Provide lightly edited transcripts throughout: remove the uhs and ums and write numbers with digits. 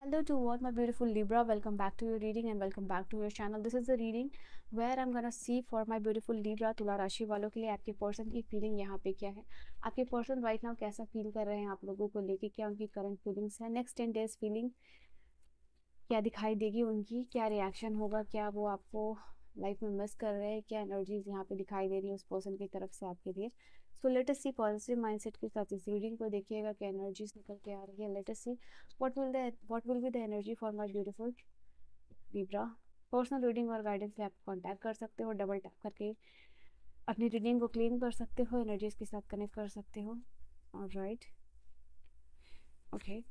Hello to all my beautiful Libra. Welcome back to your reading and welcome back to your channel. This is the reading where I'm gonna see for my beautiful Libra तुला राशि वालों के लिए आपके person की feeling यहाँ पे क्या है, आपके पर्सन राइट नाउ कैसा फील कर रहे हैं, आप लोगों को लेके क्या उनकी करंट फीलिंग्स है, नेक्स्ट 10 डेज फीलिंग क्या दिखाई देगी, उनकी क्या रिएक्शन होगा, क्या वो आपको लाइफ में मिस कर रहे हैं, क्या एनर्जीज यहाँ पे दिखाई दे रही है उस पर्सन की तरफ से आपके लिए। सो लेट अस सी पॉजिटिव माइंडसेट के साथ इस रीडिंग को देखिएगा क्या एनर्जीज निकल के आ रही है। Let us see what will be the energy for my beautiful Libra. Personal reading और गाइडेंस लिए आप कांटेक्ट कर सकते हो, डबल टैप करके अपनी रीडिंग को क्लेम कर सकते हो, एनर्जीज के साथ कनेक्ट कर सकते हो। Alright, okay.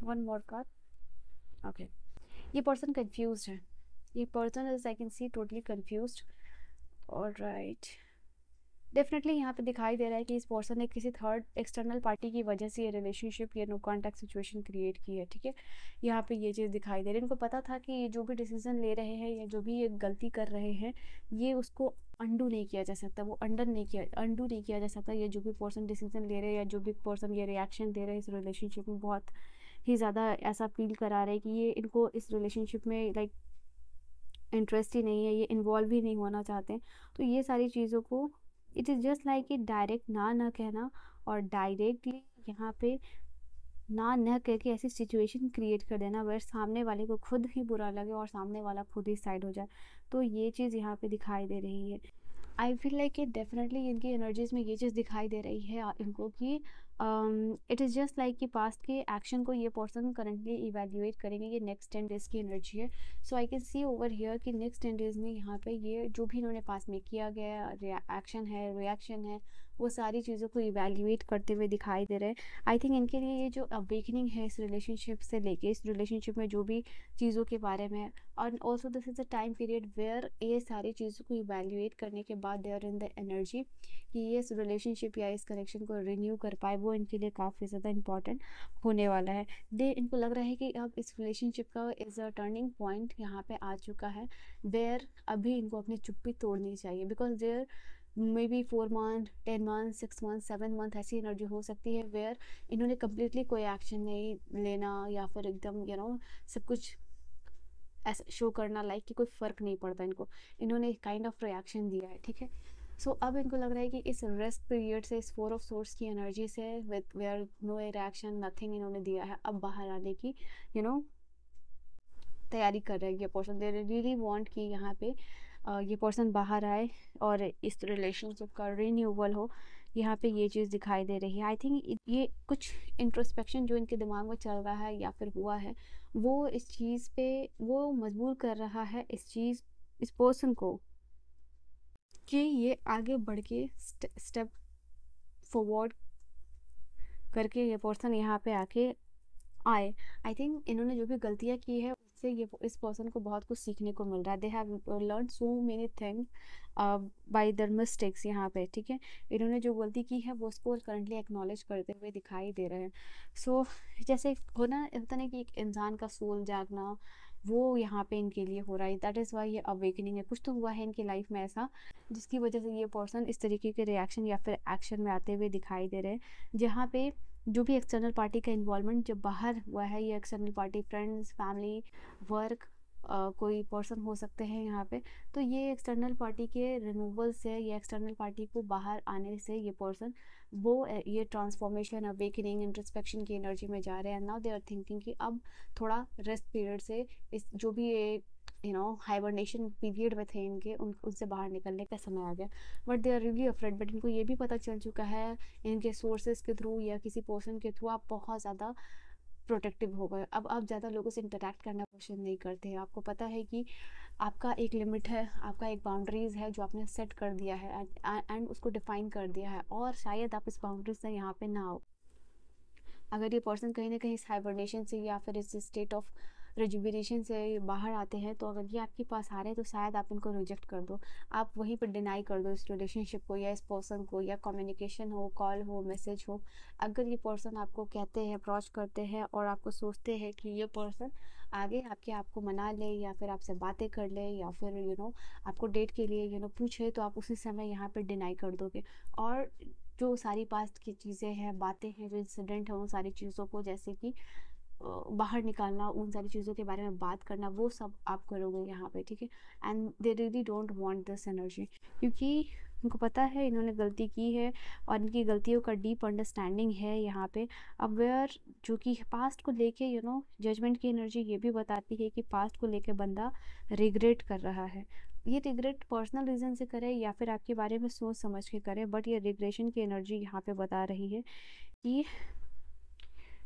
One more card, okay. ये पर्सन कंफ्यूज है, ये person is I can C totally confused. Alright, definitely यहाँ पे दिखाई दे रहा है कि इस पर्सन ने किसी थर्ड एक्सटर्नल पार्टी की वजह से ये रिलेशनशिप, ये नो कॉन्टैक्ट सिचुएशन क्रिएट की है। ठीक है, यहाँ पे ये चीज़ दिखाई दे रही है। इनको पता था कि ये जो भी डिसीजन ले रहे हैं या जो भी ये गलती कर रहे हैं, ये उसको अंडू नहीं किया जा सकता, वो अंडू नहीं किया जा सकता। ये जो भी पर्सन डिसीजन ले रहे हैं या जो भी पर्सन ये रिएक्शन दे रहे हैं इस रिलेशनशिप में, बहुत ही ज़्यादा ऐसा फील करा रहे हैं कि ये इनको इस रिलेशनशिप में लाइक इंटरेस्ट ही नहीं है, ये इन्वॉल्व ही नहीं होना चाहते हैं। तो ये सारी चीज़ों को इट इज़ जस्ट लाइक कि डायरेक्ट ना कहना और डायरेक्टली यहाँ पे ना न कह के ऐसी सिचुएशन क्रिएट कर देना वह सामने वाले को खुद ही बुरा लगे और सामने वाला खुद ही साइड हो जाए। तो ये चीज़ यहाँ पे दिखाई दे रही है। आई फील लाइक कि डेफिनेटली इनकी एनर्जीज में ये चीज़ दिखाई दे रही है इनको कि इट इज़ जस्ट लाइक कि पास्ट के एक्शन को ये पर्सन करंटली इवेल्युएट करेंगे। ये नेक्स्ट 10 डेज़ की एनर्जी है। So I can see over here कि नेक्स्ट 10 डेज़ में यहाँ पे ये जो भी इन्होंने पास्ट में किया गया एक्शन है, रिएक्शन है, वो सारी चीज़ों को इवेल्युएट करते हुए दिखाई दे रहे हैं। आई थिंक इनके लिए ये जो अवेकनिंग है इस रिलेशनशिप से लेके, इस रिलेशनशिप में जो भी चीज़ों के बारे में, और also this is a time period where ये सारी चीज़ों को इवेल्युएट करने के बाद they are in the energy कि ये इस रिलेशनशिप या इस कनेक्शन को रिन्यू कर पाए, वो इनके लिए काफ़ी ज़्यादा इंपॉर्टेंट होने वाला है। इनको लग रहा है कि अब इस रिलेशनशिप का इज़ अ टर्निंग पॉइंट यहाँ पे आ चुका है, वेयर अभी इनको अपनी चुप्पी तोड़नी चाहिए। Because there may be 4 month, 10 month, 6 month, 7 month ऐसी एनर्जी हो सकती है वेयर इन्होंने कम्प्लीटली कोई एक्शन नहीं लेना या फिर एकदम सब कुछ ऐसा शो करना लाइक कि कोई फ़र्क नहीं पड़ता इनको, इन्होंने काइंड ऑफ रिएक्शन दिया है। ठीक है, सो अब इनको लग रहा है कि इस रेस्ट पीरियड से, इस 4 ऑफ सोर्स की एनर्जी से with where no reaction nothing इन्होंने दिया है, अब बाहर आने की तैयारी कर रहे हैं ये पर्सन। दे रियली वांट कि यहाँ पे ये पर्सन बाहर आए और इस रिलेशनशिप का रिन्यूअल हो। यहाँ पे ये चीज़ दिखाई दे रही है। आई थिंक ये कुछ इंट्रोस्पेक्शन जो इनके दिमाग में चल रहा है या फिर हुआ है, वो इस चीज़ पे वो मजबूर कर रहा है इस पर्सन को कि ये आगे बढ़ के स्टेप फॉरवर्ड करके ये पर्सन यहाँ पे आके आए। आई थिंक इन्होंने जो भी गलतियाँ की है उससे ये इस पर्सन को बहुत कुछ सीखने को मिल रहा है। They have learn so many thing bye their mistakes यहाँ पे। ठीक है, इन्होंने जो गलती की है वो उसको करंटली एक्नॉलेज करते हुए दिखाई दे रहे हैं। सो जैसे होना होता नहीं कि एक इंसान का सोल जागना, वो यहाँ पे इनके लिए हो रहा है। दैट इज़ वाई ये अवेकनिंग है। कुछ तो हुआ है इनकी लाइफ में ऐसा जिसकी वजह से ये पर्सन इस तरीके के रिएक्शन या फिर एक्शन में आते हुए दिखाई दे रहे हैं, जहाँ पे जो भी एक्सटर्नल पार्टी का इन्वॉल्वमेंट जब बाहर हुआ है, ये external party friends, family, work, कोई पर्सन हो सकते हैं यहाँ पे। तो ये एक्सटर्नल पार्टी के रिमूवल से या एक्सटर्नल पार्टी को बाहर आने से ये पर्सन ये ट्रांसफॉर्मेशन, अवेकनिंग, इंट्रोस्पेक्शन की एनर्जी में जा रहे हैं। नाउ दे आर थिंकिंग कि अब थोड़ा रेस्ट पीरियड से इस जो भी ये हाइबरनेशन पीरियड में थे इनके, उनसे बाहर निकलने का समय आ गया। But they are really afraid. But इनको ये भी पता चल चुका है इनके सोर्सेज के थ्रू या किसी पर्सन के थ्रू आप बहुत ज़्यादा प्रोटेक्टिव हो गए। अब आप ज़्यादा लोगों से इंटरेक्ट करना पसंद नहीं करते हैं। आपको पता है कि आपका एक लिमिट है, आपका एक बाउंड्रीज़ है जो आपने सेट कर दिया है एंड उसको डिफाइन कर दिया है, और शायद आप इस बाउंड्रीज से यहाँ पे ना हो। अगर ये पर्सन कहीं ना कहीं इस हाइबरनेशन से या फिर इस स्टेट ऑफ रिजुविनेशन से बाहर आते हैं, तो अगर ये आपके पास आ रहे हैं तो शायद आप इनको रिजेक्ट कर दो, आप वहीं पर डिनाई कर दो इस रिलेशनशिप को या इस पर्सन को, या कम्युनिकेशन हो, कॉल हो, मैसेज हो। अगर ये पर्सन आपको कहते हैं, अप्रोच करते हैं और आपको सोचते हैं कि ये पर्सन आगे आपके आपको मना ले या फिर आपसे बातें कर ले या फिर आपको डेट के लिए पूछे, तो आप उसी समय यहाँ पे डिनाई कर दोगे। और जो सारी पास्ट की चीज़ें हैं, बातें हैं, जो इंसिडेंट है, उन सारी चीज़ों को जैसे कि बाहर निकालना, उन सारी चीज़ों के बारे में बात करना, वो सब आप करोगे यहाँ पे, ठीक है। And they really don't want this energy, क्योंकि उनको पता है इन्होंने गलती की है और इनकी गलतियों का डीप अंडरस्टैंडिंग है यहाँ पे अवेयर, जो कि पास्ट को लेके जजमेंट की एनर्जी ये भी बताती है कि पास्ट को लेके बंदा रिग्रेट कर रहा है। ये रिग्रेट पर्सनल रीज़न से करे या फिर आपके बारे में सोच समझ के करे, बट ये रिग्रेशन की एनर्जी यहाँ पे बता रही है कि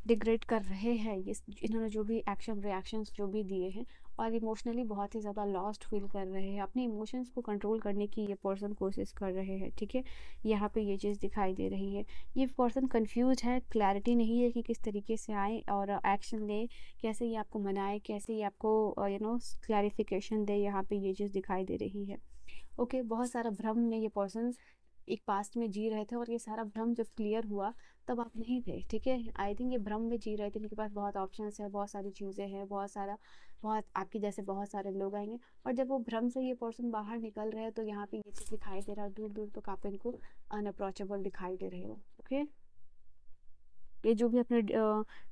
डिग्रेड कर रहे हैं ये, इन्होंने जो भी एक्शन रिएक्शंस जो भी दिए हैं, और इमोशनली बहुत ही ज़्यादा लॉस्ट फील कर रहे हैं। अपने इमोशंस को कंट्रोल करने की ये पर्सन कोशिश कर रहे हैं, ठीक है। यहाँ पे ये चीज़ दिखाई दे रही है। ये पर्सन कंफ्यूज है, क्लैरिटी नहीं है कि किस तरीके से आए और एक्शन ले, कैसे ये आपको मनाए, कैसे ये आपको क्लैरिफिकेशन दे, यहाँ पे ये चीज़ दिखाई दे रही है। ओके, बहुत सारा भ्रम में ये पर्सन एक पास्ट में जी रहे थे, और ये सारा भ्रम जब क्लियर हुआ तब आप नहीं थे, ठीक है। आई थिंक ये भ्रम में जी रहे थे, इनके पास बहुत ऑप्शंस है, बहुत सारी चीज़ें हैं, बहुत आपके जैसे बहुत सारे लोग आएंगे, और जब वो भ्रम से ये पर्सन बाहर निकल रहे हैं तो यहाँ पे ये चीज़ दिखाई दे रहा है, दूर दूर तक आप इनको अनअप्रोचेबल दिखाई दे रहे हो। ओके, ये जो भी अपने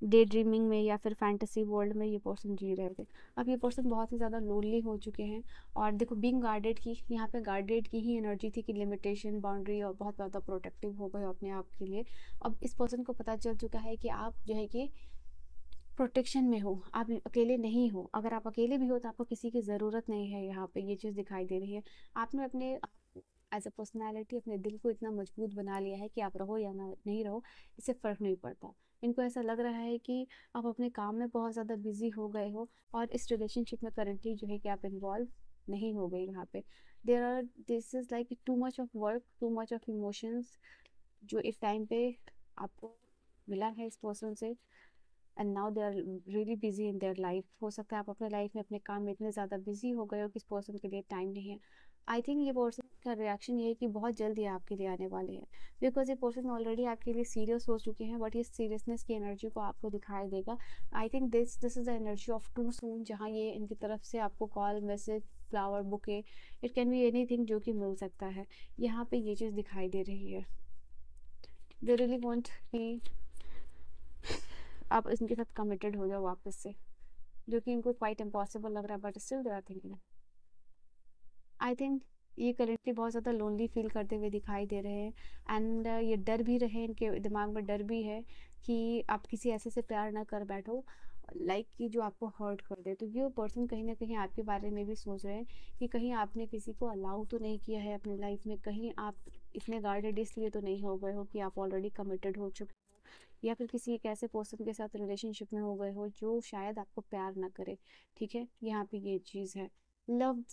डे ड्रीमिंग में या फिर फैंटेसी वर्ल्ड में ये पर्सन जी रहे थे, अब ये पर्सन बहुत ही ज़्यादा लोनली हो चुके हैं। और देखो, बीइंग गार्डेड की, यहाँ पे गार्डेड की ही एनर्जी थी कि लिमिटेशन, बाउंड्री, और बहुत ज़्यादा प्रोटेक्टिव हो गए अपने आप के लिए। अब इस पर्सन को पता चल चुका है कि आप जो है कि प्रोटेक्शन में हो, आप अकेले नहीं हो। अगर आप अकेले भी हो तो आपको किसी की ज़रूरत नहीं है, यहाँ पे ये चीज़ दिखाई दे रही है। आपने अपने एज अ पर्सनैलिटी अपने दिल को इतना मजबूत बना लिया है कि आप रहो या ना नहीं रहो, इससे फ़र्क नहीं पड़ता। इनको ऐसा लग रहा है कि आप अपने काम में बहुत ज़्यादा बिजी हो गए हो, और इस रिलेशनशिप में करंटली जो है कि आप इन्वॉल्व नहीं हो गए यहाँ पे। This is like too much of work, too much of emotions, जो इस टाइम पे आपको मिला है इस पर्सन से, and now they are really busy in their life. हो सकता है आप अपने लाइफ में अपने काम में इतने ज़्यादा बिजी हो गए हो कि इस पर्सन के लिए टाइम नहीं है। आई थिंक ये पर्सन का रिएक्शन ये है कि बहुत जल्द ये आपके लिए आने वाले हैं, बिकॉज ये पर्सन ऑलरेडी आपके लिए सीरियस हो चुके हैं, बट ये सीरियसनेस की एनर्जी को आपको दिखाई देगा। I think this is the energy of too soon, जहाँ ये इनकी तरफ से आपको call, message, flower, bouquet, it can be anything जो कि मिल सकता है। यहाँ पे ये चीज़ दिखाई दे रही है। दे रियली वांट कि आप इनके साथ कमिटेड हो जाओ वापस से, जो कि इनको क्वाइट इम्पॉसिबल लग रहा है, but still they are thinking. I think ये करेंटली बहुत ज़्यादा लोनली फील करते हुए दिखाई दे रहे हैं, एंड ये डर भी रहे, इनके दिमाग में डर भी है कि आप किसी ऐसे से प्यार ना कर बैठो कि जो आपको हर्ट कर दे। तो ये पर्सन कहीं ना कहीं आपके बारे में भी सोच रहे हैं कि कहीं आपने किसी को अलाउ तो नहीं किया है अपनी लाइफ में, कहीं आप इतने गार्डेड इसलिए तो नहीं हो गए हो कि आप ऑलरेडी कमिटेड हो चुके हो, या फिर किसी एक ऐसे पर्सन के साथ रिलेशनशिप में हो गए हो जो शायद आपको प्यार ना करे, ठीक है। यहाँ पे ये चीज़ है। Love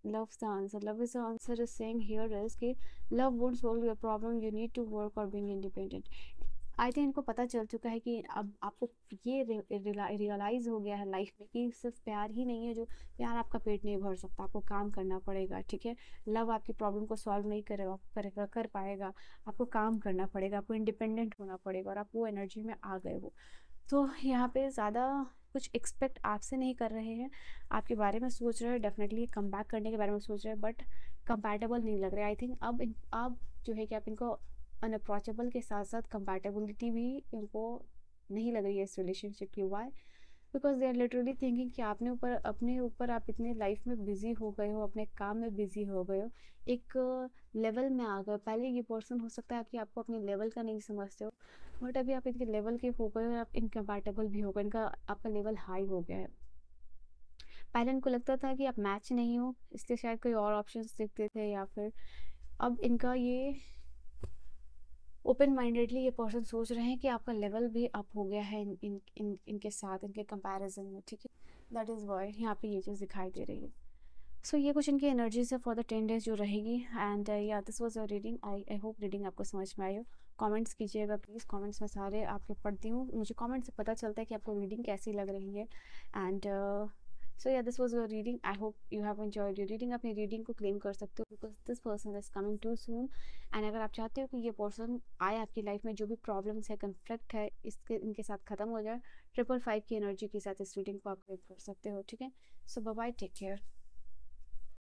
Love's the answer. Love is the answer is saying here is कि love won't solve your problem. You need to work or being independent. I think इनको पता चल चुका है कि अब आपको ये रियलाइज़ हो गया है लाइफ में कि सिर्फ प्यार ही नहीं है, जो प्यार आपका पेट नहीं भर सकता, आपको काम करना पड़ेगा, ठीक है। लव आपकी प्रॉब्लम को सॉल्व नहीं कर पाएगा, आपको काम करना पड़ेगा, आपको इंडिपेंडेंट होना पड़ेगा, और आप वो एनर्जी में आ गए हो। तो यहाँ पे ज़्यादा कुछ एक्सपेक्ट आपसे नहीं कर रहे हैं, आपके बारे में सोच रहे हैं, डेफिनेटली कम बैक करने के बारे में सोच रहे हैं, बट कंपैटिबल नहीं लग रहा है। आई थिंक अब जो है कि आप इनको अनअप्रोचेबल के साथ साथ कंपैटिबिलिटी भी इनको नहीं लग रही है इस रिलेशनशिप की। Why? Because they are literally thinking कि अपने ऊपर आप इतने लाइफ में बिजी हो गए हो, अपने काम में बिजी हो गए हो, एक लेवल में आ गए। पहले ये पर्सन हो सकता है कि आपको अपने लेवल का नहीं समझते हो, बट अभी आप इनके लेवल के हो गए हो, आप इनकम्पैटिबल भी हो गए, आपका लेवल हाई हो गया है। पहले इनको लगता था कि आप मैच नहीं हो, इसलिए शायद कोई और ऑप्शंस देखते थे, या फिर अब इनका ये ओपन माइंडेडली ये पर्सन सोच रहे हैं कि आपका लेवल भी अप हो गया है इनके साथ, इनके कंपैरिजन में, ठीक है। दैट इज़ वाई यहाँ पे ये चीज़ दिखाई दे रही है। सो ये कुछ इनकी एनर्जीज है फॉर द 10 डेज जो रहेगी। एंड या this was your reading. I hope reading आपको समझ में आई हो। कमेंट्स कीजिएगा प्लीज़, कमेंट्स में सारे आपके पढ़ती हूँ, मुझे कमेंट से पता चलता है कि आपको रीडिंग कैसी लग रही है। एंड सो या this was your reading, I hope you have enjoyed your reading. अपनी रीडिंग को क्लेम कर सकते हो because this person is coming too soon. And अगर आप चाहते हो कि ये पर्सन आए आपकी लाइफ में, जो भी प्रॉब्लम्स है, कन्फ्लिक्ट है, इसके इनके साथ ख़त्म हो जाए, 555 की एनर्जी के साथ इस रीडिंग को आप क्लेम कर सकते हो। ठीक है, सो बाय बाय, टेक केयर।